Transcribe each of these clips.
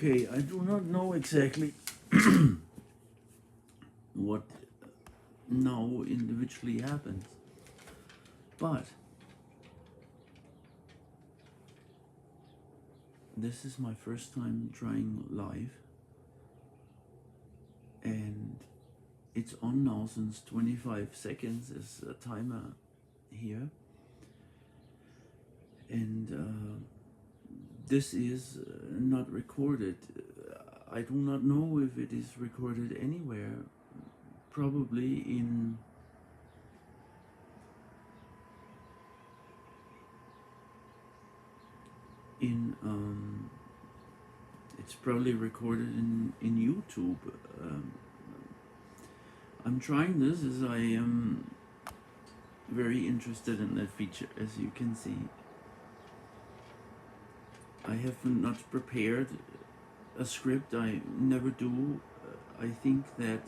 Okay, I do not know exactly what now individually happens, but this is my first time trying live, and it's on now since 25 seconds is a timer here, and this is not recorded. I do not know if it is recorded anywhere, probably in it's probably recorded in YouTube. Um, I'm trying this as I am very interested in that feature. As you can see, I have not prepared a script. I never do. I think that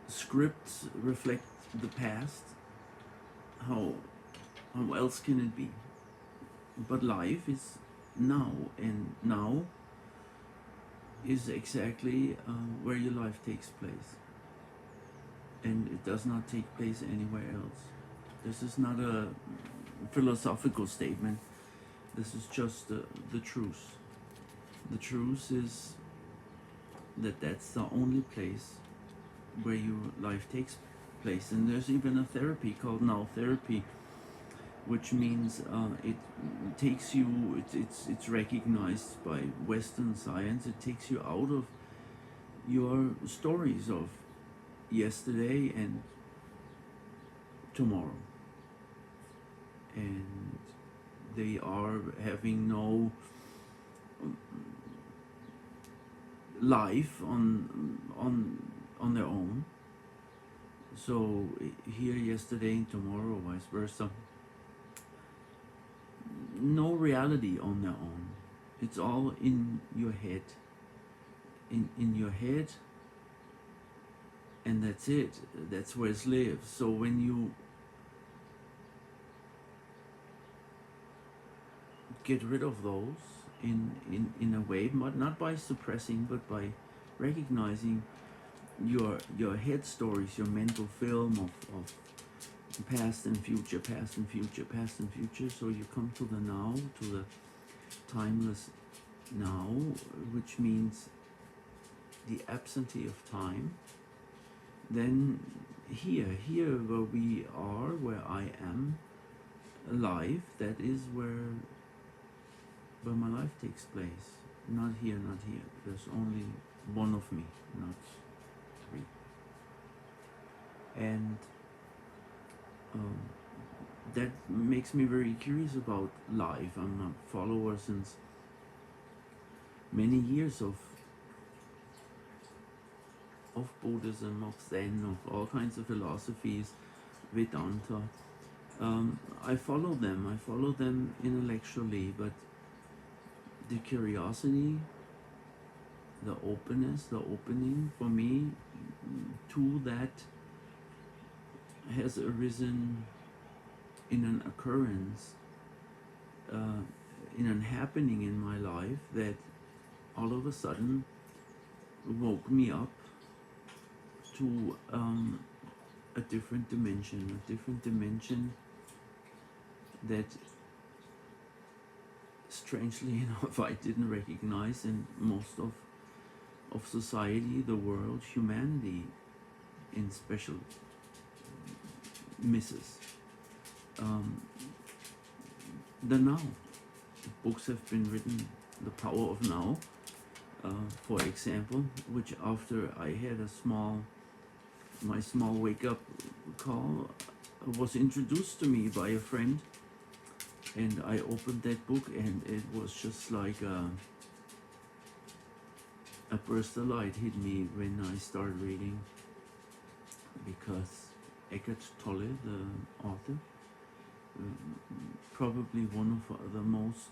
scripts reflect the past. How else can it be? But life is now, and now is exactly where your life takes place, and it does not take place anywhere else. This is not a philosophical statement. This is just the truth. The truth is that that's the only place where your life takes place. And there's even a therapy called now therapy, which means it takes you, it's recognized by Western science, it takes you out of your stories of yesterday and tomorrow. And they are having no life on their own. So here, yesterday, and tomorrow, vice versa. No reality on their own. It's all in your head. In your head, and that's it. That's where it lives. So when you get rid of those in a way, not by suppressing, but by recognizing your head stories, your mental film of past and future, past and future, past and future. So you come to the now, to the timeless now, which means the absentee of time. Then here where we are, where I am alive, that is where my life takes place. Not here, not here. There's only one of me, not three. And that makes me very curious about life. I'm a follower since many years of Buddhism, of Zen, of all kinds of philosophies, Vedanta. I follow them intellectually, but the curiosity, the openness, the opening for me to that has arisen in an occurrence, in an happening in my life that all of a sudden woke me up to a different dimension that strangely enough I didn't recognize in most of society, the world, humanity in special misses. The now. Books have been written, The Power of Now, for example, which after I had my small wake-up call was introduced to me by a friend, and I opened that book and it was just like a burst of light hit me when I started reading, because Eckhart Tolle, the author, probably one of the most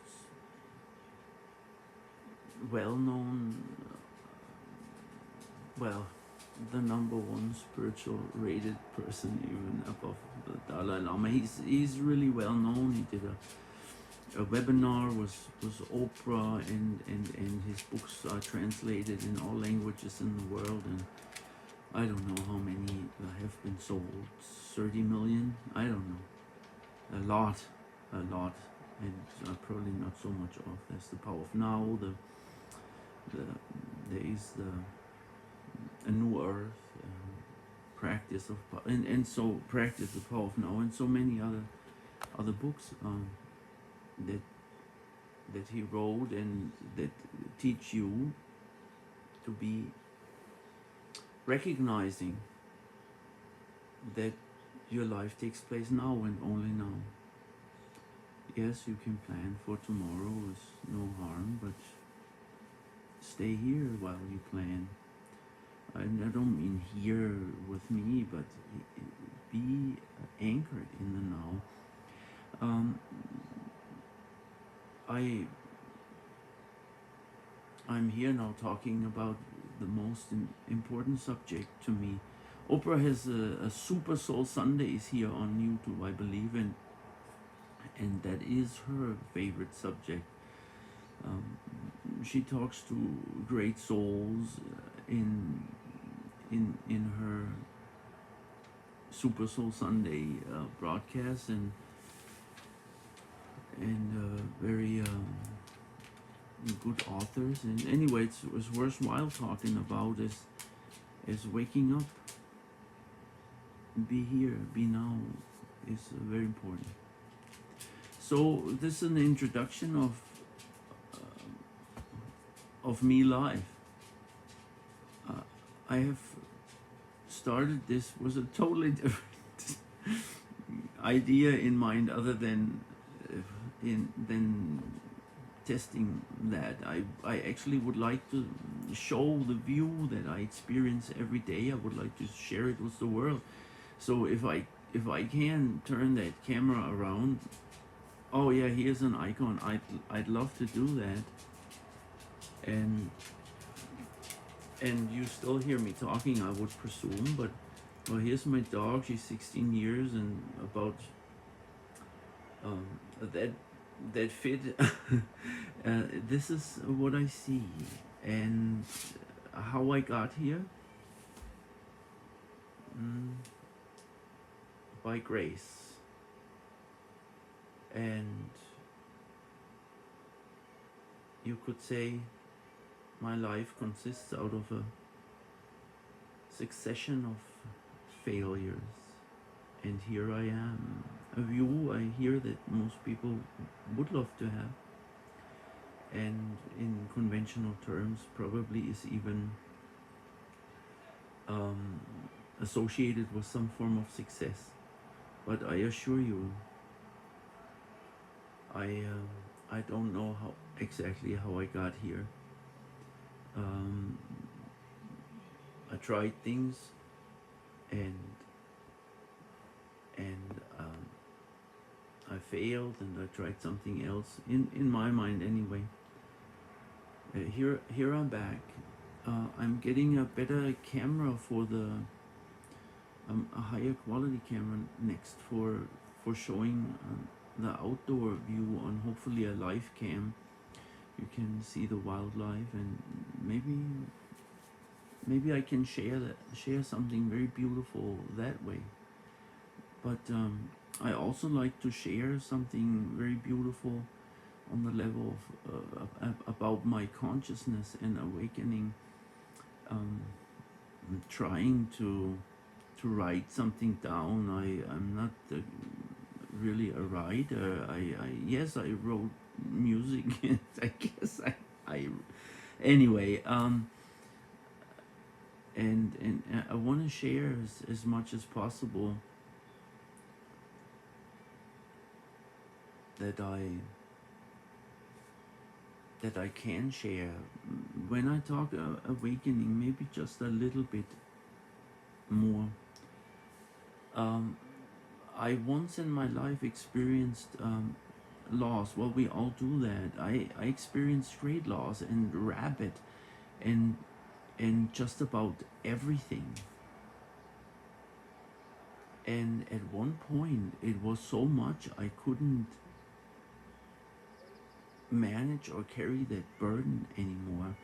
well-known, the number one spiritual rated person, even above the Dalai Lama. He's really well known. He did a webinar was Oprah, and his books are translated in all languages in the world, and I don't know how many have been sold. 30 million? I don't know. A lot, and probably not so much of. There's the power of now. The there is the a new earth, practice of and so practice the power of now, and so many other books that that he wrote and that teach you to be recognizing that your life takes place now and only now. Yes, you can plan for tomorrow with no harm, but stay here while you plan. And I don't mean here with me, but be anchored in the now. I'm here now talking about the most important subject to me. Oprah has a Super Soul Sundays here on YouTube, I believe, and that is her favorite subject. She talks to great souls in her Super Soul Sunday broadcast, and very good authors. And anyway, it's worthwhile talking about is waking up, be here, be now is very important. So this is an introduction of me live. I have started this with a totally different idea in mind, other than testing that. I actually would like to show the view that I experience every day. I would like to share it with the world. So if I can turn that camera around, oh yeah, here's an icon. I'd love to do that. And you still hear me talking, I would presume, but well, here's my dog. She's 16 years and about that fit. This is what I see, and how I got here. By grace, and you could say my life consists out of a succession of failures, and here I am, a view I hear that most people would love to have, and in conventional terms probably is even associated with some form of success. But I assure you, I don't know exactly how I got here. I tried things, and I failed, and I tried something else. In my mind, anyway. Here I'm back. I'm getting a better camera for a higher quality camera next for showing the outdoor view on hopefully a live cam. You can see the wildlife, and maybe I can share something very beautiful that way. But I also like to share something very beautiful on the level of about my consciousness and awakening. I'm trying to write something down. I'm not really a writer. Yes, I wrote music. I guess I anyway. And I want to share as much as possible that I can share. When I talk awakening, maybe just a little bit more. I once in my life experienced loss. Well, we all do that. I experienced great loss and rapid, and just about everything. And at one point, it was so much I couldn't manage or carry that burden anymore.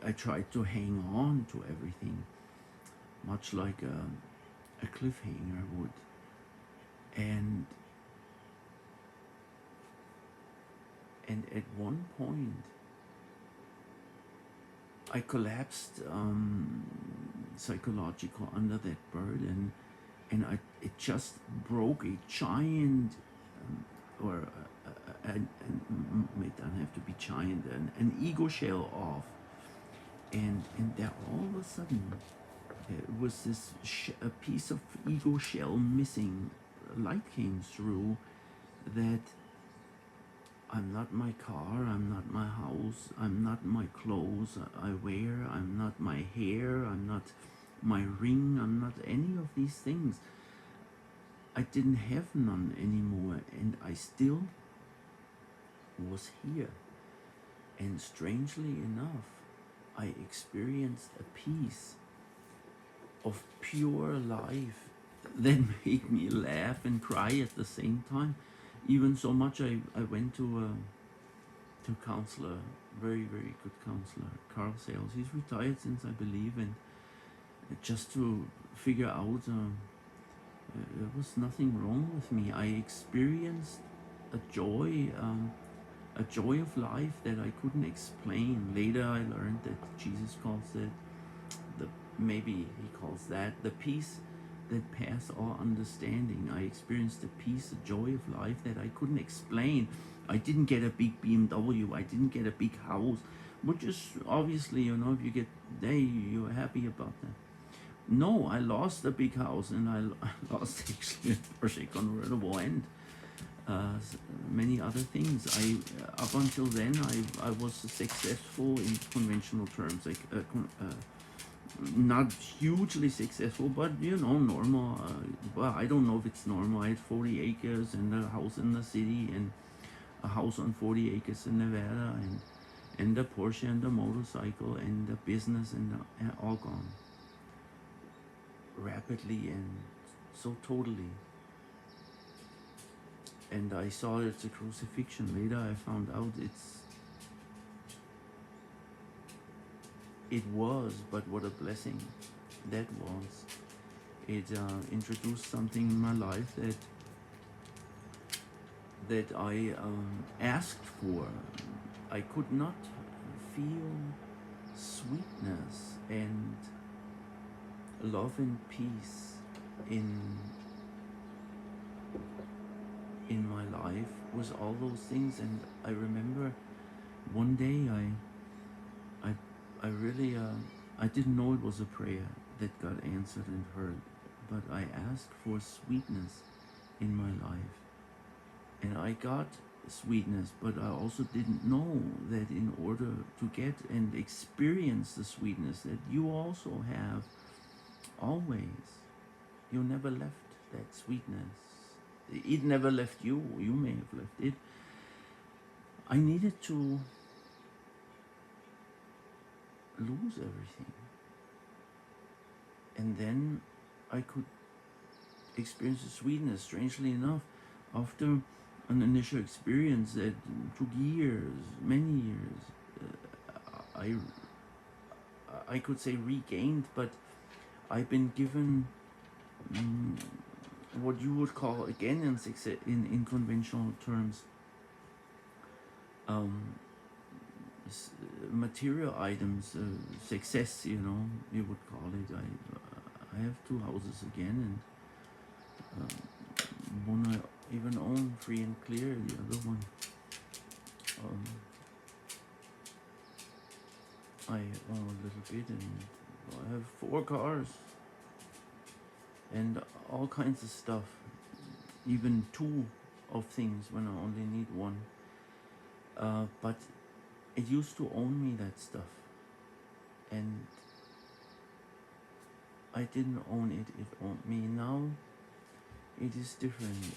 I tried to hang on to everything, much like a cliffhanger would. And at one point, I collapsed psychological under that burden, and it just broke a giant, or it doesn't have to be giant, an ego shell off, and there all of a sudden it was this a piece of ego shell missing. Light came through that I'm not my car, I'm not my house, I'm not my clothes I wear, I'm not my hair, I'm not my ring, I'm not any of these things. I didn't have none anymore, and I still was here. And strangely enough, I experienced a peace of pure life that made me laugh and cry at the same time. Even so much I went to a counselor, very, very good counselor, Carl Sales. He's retired since, I believe, and just to figure out there was nothing wrong with me. I experienced a joy of life that I couldn't explain. Later I learned that Jesus calls it, maybe he calls that the peace that pass all understanding. I experienced a peace, a joy of life that I couldn't explain. I didn't get a big BMW, I didn't get a big house, which is obviously, if you get, you're happy about that. No, I lost a big house, and I lost actually a Porsche convertible, and many other things. Up until then, I was successful in conventional terms, like not hugely successful, but normal. Well, I don't know if it's normal. I had 40 acres and a house in the city, and a house on 40 acres in Nevada, and a Porsche and a motorcycle and a business, and all gone rapidly and so totally. And I saw it's a crucifixion. Later I found out it was, but what a blessing that was. It introduced something in my life that I asked for. I could not feel sweetness and love and peace in my life with all those things. And I remember one day I really I didn't know it was a prayer that God answered and heard, but I asked for sweetness in my life, and I got sweetness, but I also didn't know that in order to get and experience the sweetness that you also have always, you never left that sweetness. It never left you. You may have left it. I needed to lose everything, and then I could experience the sweetness. Strangely enough, after an initial experience that took years, many years, I could say regained, but I've been given what you would call, again in conventional terms, material items, success, you would call it. I have 2 houses again, and one I even own free and clear, the other one I own a little bit, and I have 4 cars and all kinds of stuff, even 2 of things when I only need 1. But it used to own me, that stuff, and I didn't own it, it owned me. Now it is different.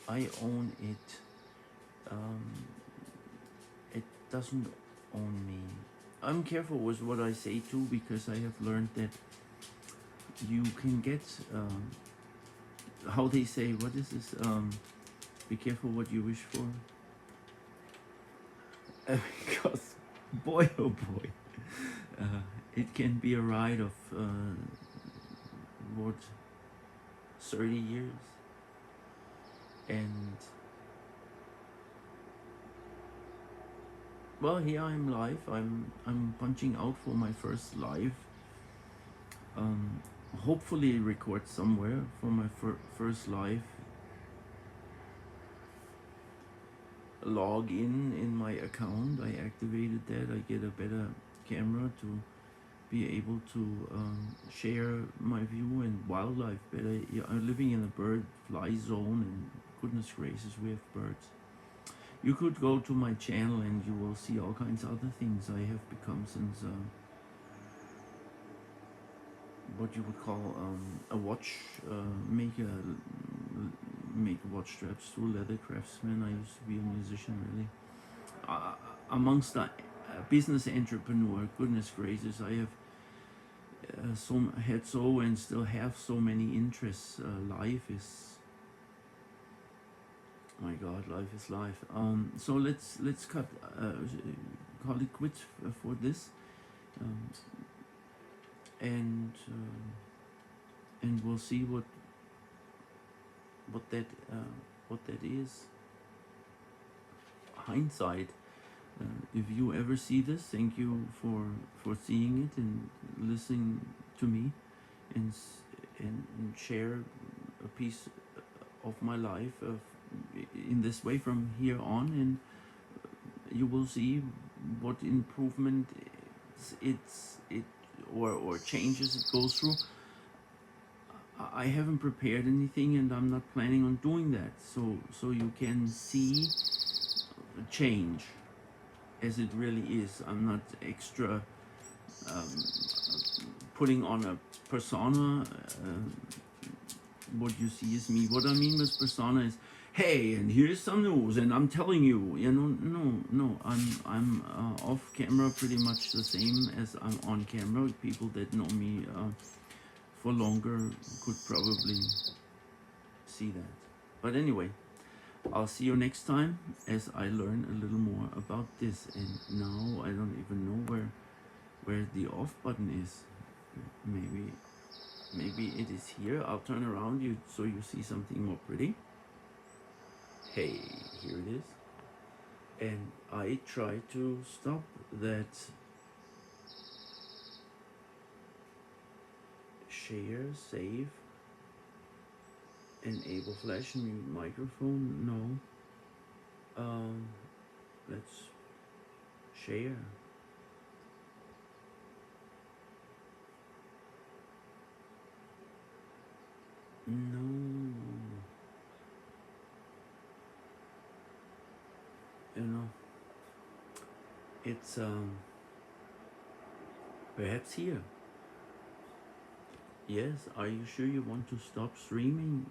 I own it. It doesn't own me. I'm careful with what I say too, because I have learned that you can get, how they say, what is this? Be careful what you wish for. Because boy oh boy, it can be a ride of what, 30 years. And well, here I'm live. I'm punching out for my first live. Um, Hopefully record somewhere for my first live. Log in my account. I activated that. I get a better camera to be able to share my view and wildlife better. Yeah, I'm living in a bird fly zone, and goodness gracious, we have birds. You could go to my channel and you will see all kinds of other things I have become since what you would call a watch maker, make watch straps through leather craftsman. I used to be a musician, really. Amongst the business entrepreneur, goodness gracious, I have had so and still have so many interests. Life is, my God, life is life. So let's call it quits for this, um, and we'll see what that is. Hindsight. If you ever see this, thank you for seeing it and listening to me, and share a piece of my life in this way from here on, and you will see what improvement or changes it goes through. I haven't prepared anything, and I'm not planning on doing that. So you can see change as it really is. I'm not extra um, putting on a persona. What you see is me. What I mean with persona is, hey, and here's some news, and I'm telling you, no. I'm off camera pretty much the same as I'm on camera. People that know me for longer could probably see that. But anyway, I'll see you next time as I learn a little more about this. And now I don't even know where the off button is. Maybe it is here. I'll turn around you so you see something more pretty. Hey, here it is. And I try to stop that share, save, enable flash mute microphone. No. Let's share. No. It's perhaps here. Yes, are you sure you want to stop streaming?